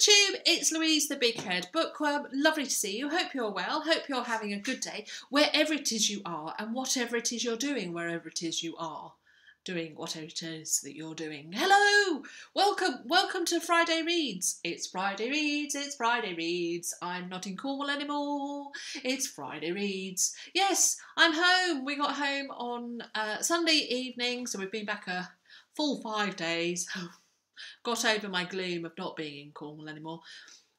BookTube, it's Louise the Big Head Bookworm. Lovely to see you. Hope you're well. Hope you're having a good day wherever it is you are and whatever it is you're doing wherever it is you are doing whatever it is that you're doing. Hello! Welcome to Friday Reads. It's Friday Reads, it's Friday Reads. I'm not in Cornwall anymore. It's Friday Reads. Yes, I'm home. We got home on Sunday evening, so we've been back a full 5 days. Got over my gloom of not being in Cornwall anymore.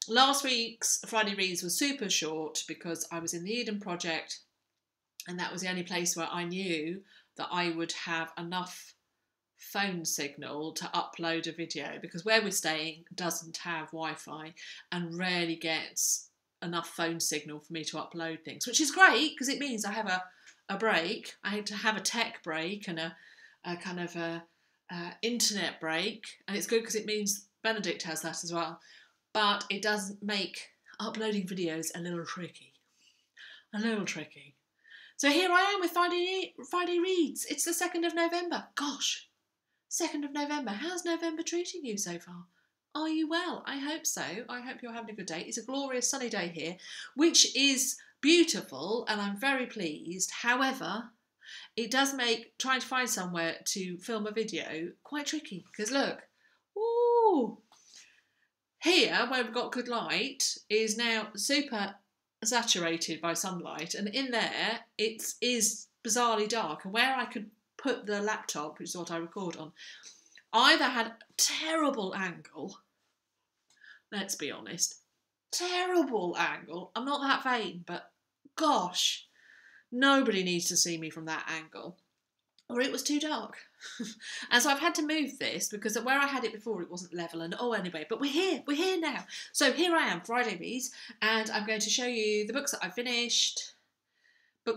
Last week's Friday Reads was super short because I was in the Eden Project and that was the only place where I knew that I would have enough phone signal to upload a video, because where we're staying doesn't have Wi-Fi and rarely gets enough phone signal for me to upload things, which is great because it means I have a break. I had to have a tech break and a kind of a internet break, and it's good because it means Benedict has that as well, but it does make uploading videos a little tricky. So here I am with Friday Reads. It's the 2nd of November. Gosh, 2nd of November. How's November treating you so far? Are you well? I hope so. I hope you're having a good day. It's a glorious sunny day here, which is beautiful, and I'm very pleased. However, it does make trying to find somewhere to film a video quite tricky, because look, ooh, here where we've got good light is now super saturated by sunlight, and in there it is bizarrely dark, and where I could put the laptop, which is what I record on, either had a terrible angle, let's be honest, terrible angle. I'm not that vain, but gosh, nobody needs to see me from that angle, or it was too dark. And so I've had to move this because where I had it before it wasn't level, and anyway, but we're here now. So here I am, Friday Reads, and I'm going to show you the books that I finished,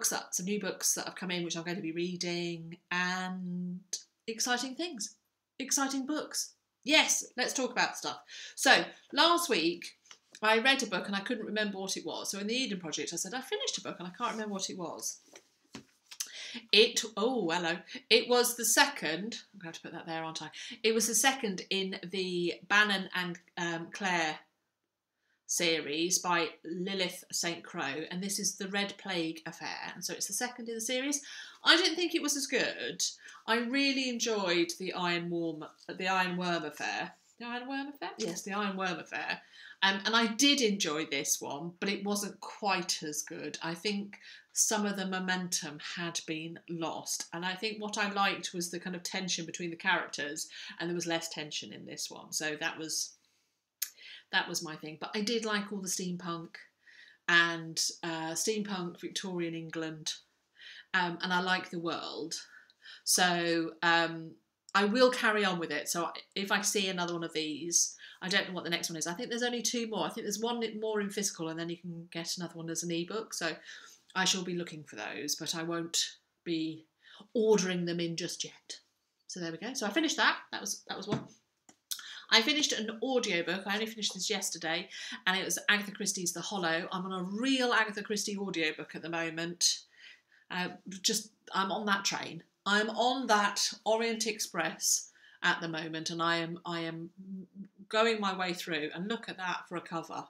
some new books that have come in which I'm going to be reading, and exciting things, exciting books. Yes, let's talk about stuff. So last week I read a book and I couldn't remember what it was. So in the Eden Project I said I finished a book and I can't remember what it was. It was the second, I'm going to have to put that there, aren't I? It was the second in the Bannon and Claire series by Lilith St. Crow, and this is The Red Plague Affair, and so it's the second in the series. I didn't think it was as good. I really enjoyed the Ironworm Affair. The Ironworm Affair? Yes, the Ironworm Affair. And I did enjoy this one, but it wasn't quite as good. I think some of the momentum had been lost. And I think what I liked was the kind of tension between the characters, and there was less tension in this one. So that was my thing. But I did like all the steampunk and steampunk Victorian England. And I like the world. So I will carry on with it. So if I see another one of these, I don't know what the next one is. I think there's only 2 more. I think there's one more in physical, and then you can get another one as an ebook. So I shall be looking for those, but I won't be ordering them in just yet. So there we go. So I finished that. That was one. I finished an audiobook. I only finished this yesterday, and it was Agatha Christie's The Hollow. I'm on a real Agatha Christie audiobook at the moment. I'm on that train. I'm on that Orient Express at the moment, and I am going my way through, and look at that for a cover.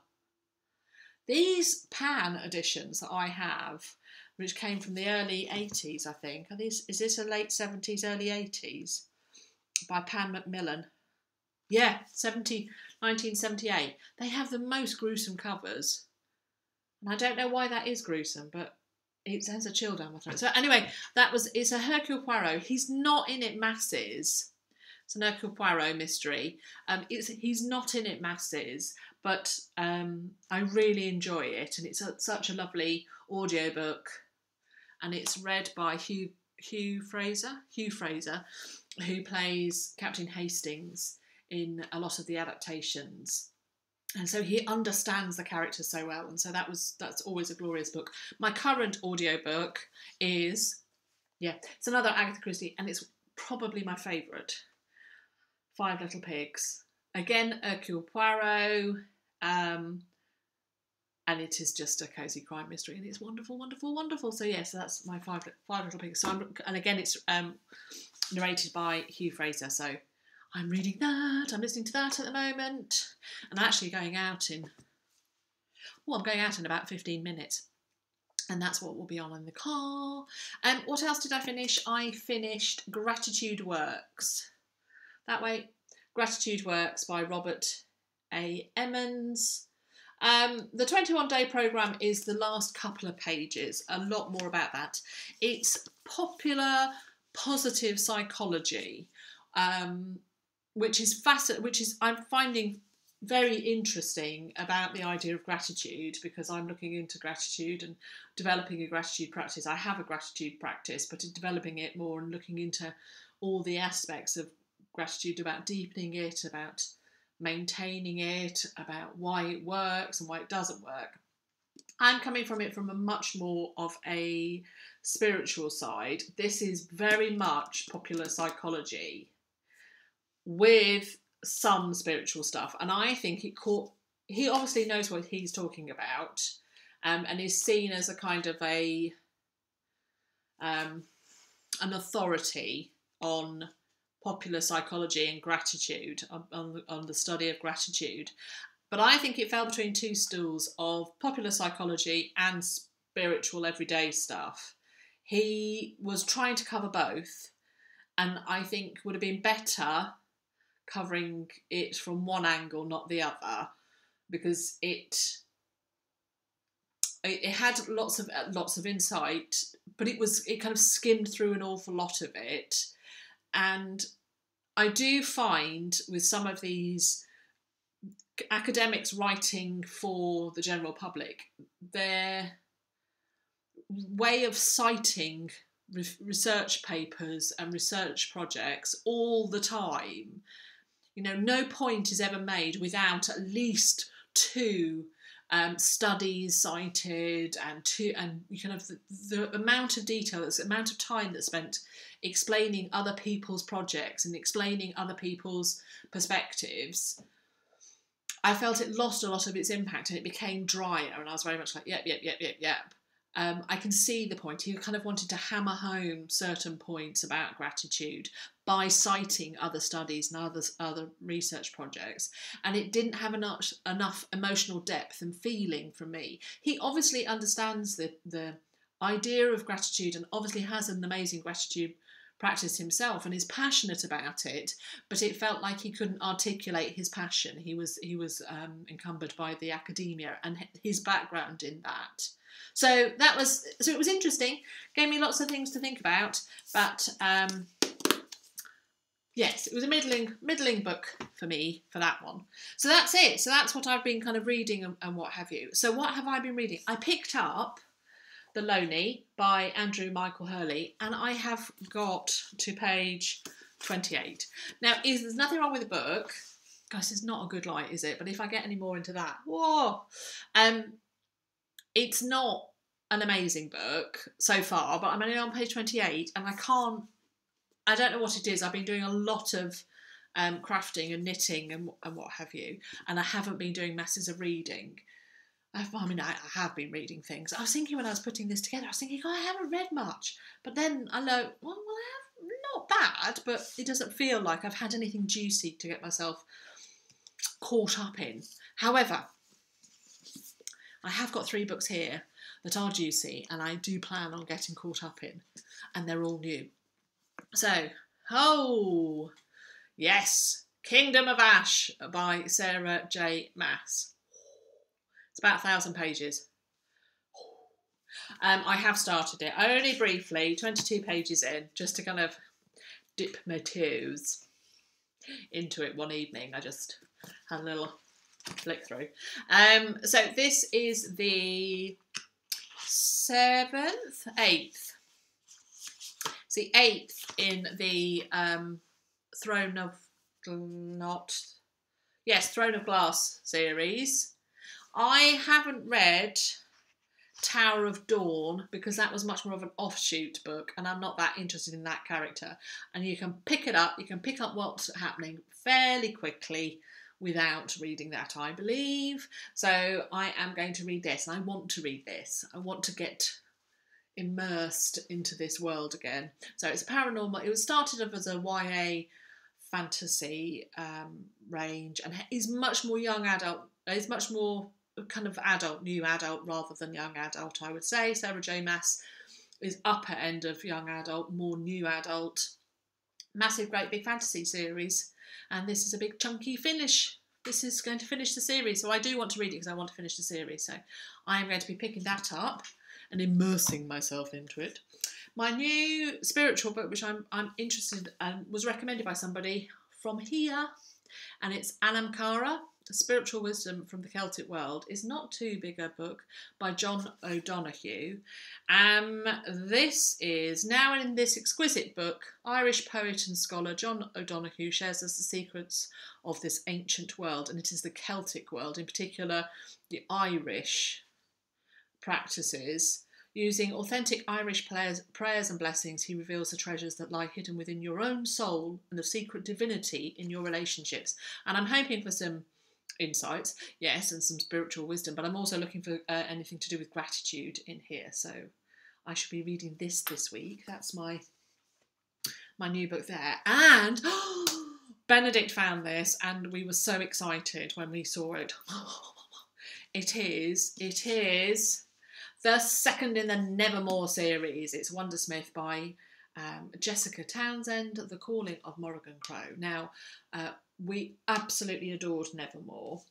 These Pan editions that I have, which came from the early 80s, I think. Is this a late 70s, early 80s? By Pan Macmillan. Yeah, 1978. They have the most gruesome covers. And I don't know why that is gruesome, but it sends a chill down my throat. So anyway, it's a Hercule Poirot. He's not in it masses. It's an Hercule Poirot mystery. He's not in it masses, but I really enjoy it, and it's such a lovely audiobook, and it's read by Hugh Fraser, who plays Captain Hastings in a lot of the adaptations. And so he understands the characters so well, and so that's always a glorious book. My current audiobook is, it's another Agatha Christie, and it's probably my favourite. 5 Little Pigs. Again, Hercule Poirot, and it is just a cosy crime mystery, and it's wonderful, wonderful, wonderful. So yes, so that's my 5 Little Pigs. So and again, it's narrated by Hugh Fraser, so I'm reading that. I'm listening to that at the moment. And I'm actually going out in... Well, I'm going out in about 15 minutes. And that's what will be on in the car. What else did I finish? I finished Gratitude Works. That way, Gratitude Works by Robert A. Emmons. The 21-day programme is the last couple of pages. A lot more about that. It's popular positive psychology, which is I'm finding very interesting about the idea of gratitude, because I'm looking into gratitude and developing a gratitude practice. I have a gratitude practice, but in developing it more and looking into all the aspects of gratitude, about deepening it, about maintaining it, about why it works and why it doesn't work. I'm coming from it from a much more of a spiritual side. This is very much popular psychology with some spiritual stuff, and I think he obviously knows what he's talking about, and is seen as a kind of an authority on popular psychology and gratitude, on the study of gratitude. But I think it fell between two stools of popular psychology and spiritual everyday stuff. He was trying to cover both, and I think would have been better covering it from one angle, not the other, because it had lots of insight, but it kind of skimmed through an awful lot of it. And I do find with some of these academics writing for the general public, their way of citing research papers and research projects all the time, no point is ever made without at least two studies cited, and kind of the amount of detail, the amount of time that's spent explaining other people's projects and explaining other people's perspectives. I felt it lost a lot of its impact and it became drier, and I was very much like, yep. I can see the point. He kind of wanted to hammer home certain points about gratitude by citing other studies and other research projects, and it didn't have enough emotional depth and feeling from me. He obviously understands the idea of gratitude and obviously has an amazing gratitude practice himself and is passionate about it, but it felt like he couldn't articulate his passion. He was encumbered by the academia and his background in that. So it was interesting, gave me lots of things to think about, but yes, it was a middling book for me for that one. So that's it. So that's what I've been kind of reading and what have you. So what have I been reading? I picked up The Loney by Andrew Michael Hurley, and I have got to page 28. Now, there's nothing wrong with the book. Guys, it's not a good light, is it? But if I get any more into that, whoa! It's not an amazing book so far, but I'm only on page 28, and I don't know what it is. I've been doing a lot of crafting and knitting and what have you, and I haven't been doing masses of reading. I have been reading things. I was thinking when I was putting this together, I haven't read much. But then I know, well, I have, not bad, but it doesn't feel like I've had anything juicy to get myself caught up in. However, I have got 3 books here that are juicy and I do plan on getting caught up in, and they're all new. So, yes, Kingdom of Ash by Sarah J. Maas. It's about 1,000 pages. I have started it. Only briefly, 22 pages in, just to kind of dip my toes into it one evening. I just had a little flick through. So this is the 8th. It's the 8th in the Throne of Glass series. I haven't read Tower of Dawn because that was much more of an offshoot book, and I'm not that interested in that character. And you can pick it up, you can pick up what's happening fairly quickly without reading that, I believe. So I am going to read this, and I want to read this. I want to get immersed into this world again. So it's a paranormal. It was started off as a YA fantasy range, and is much more young adult. Is much more kind of adult, new adult rather than young adult, I would say. Sarah J. Maas is upper end of young adult, more new adult. Massive, great big fantasy series, and this is a big chunky finish. This is going to finish the series, so I do want to read it because I want to finish the series. So I am going to be picking that up and immersing myself into it. My new spiritual book, which I'm interested in, was recommended by somebody from here, and it's Anam Cara, Spiritual Wisdom from the Celtic World. Is not too big a book by John O'Donoghue. This is, now in this exquisite book, Irish poet and scholar John O'Donoghue shares us the secrets of this ancient world, and it is the Celtic world, in particular the Irish practices. Using authentic Irish prayers and blessings, he reveals the treasures that lie hidden within your own soul and the secret divinity in your relationships. And I'm hoping for some insights, yes, and some spiritual wisdom, but I'm also looking for anything to do with gratitude in here. So I should be reading this week. That's my new book there. And Benedict found this, and we were so excited when we saw it. It is the second in the Nevermore series. It's Wondersmith by Jessica Townsend, The Calling of Morrigan Crow. Now, we absolutely adored Nevermore,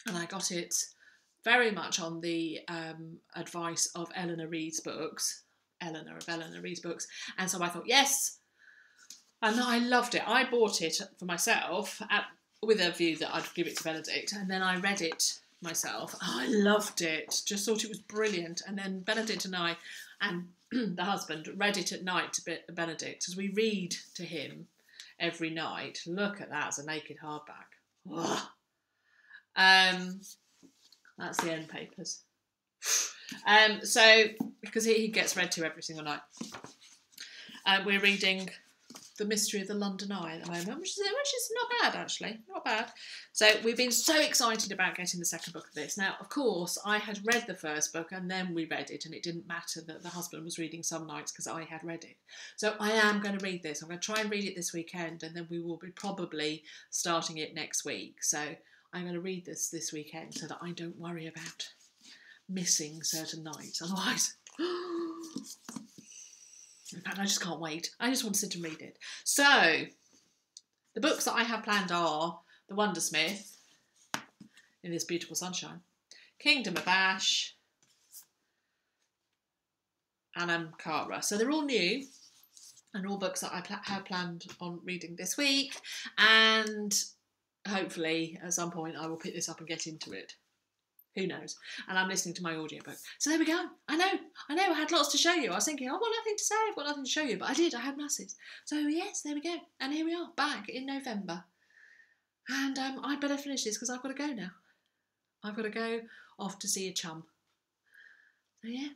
and I got it very much on the advice of Eleanor Reed's books, and so I thought, yes, and I loved it. I bought it for myself with a view that I'd give it to Benedict, and then I read it myself. I loved it, just thought it was brilliant. And then Benedict and I, and the husband, read it at night to Benedict, as we read to him every night. Look at that as a naked hardback. That's the end papers. So because he gets read to every single night, we're reading The Mystery of the London Eye at the moment, which is not bad, actually. Not bad. So we've been so excited about getting the second book of this. Now, of course, I had read the first book and then we read it, and it didn't matter that the husband was reading some nights because I had read it. So I am going to read this. I'm going to try and read it this weekend, and then we will be probably starting it next week. So I'm going to read this weekend so that I don't worry about missing certain nights. Otherwise... In fact, I just can't wait. I just want to sit and read it. So, the books that I have planned are The Wondersmith, In This Beautiful Sunshine, Kingdom of Ash, Anam Cara. So they're all new, and all books that I have planned on reading this week, and hopefully at some point I will pick this up and get into it. Who knows? And I'm listening to my audiobook. So there we go. I know. I had lots to show you. I was thinking, I've got nothing to say. I've got nothing to show you. But I did. I had masses. So yes, there we go. And here we are, back in November. And I better finish this because I've got to go now. I've got to go off to see a chum. So yeah,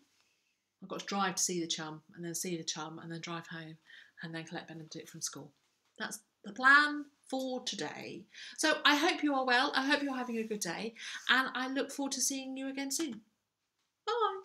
I've got to drive to see the chum, and then see the chum, and then drive home, and then collect Benedict from school. That's the plan for today. So I hope you are well. I hope you're having a good day, and I look forward to seeing you again soon. Bye.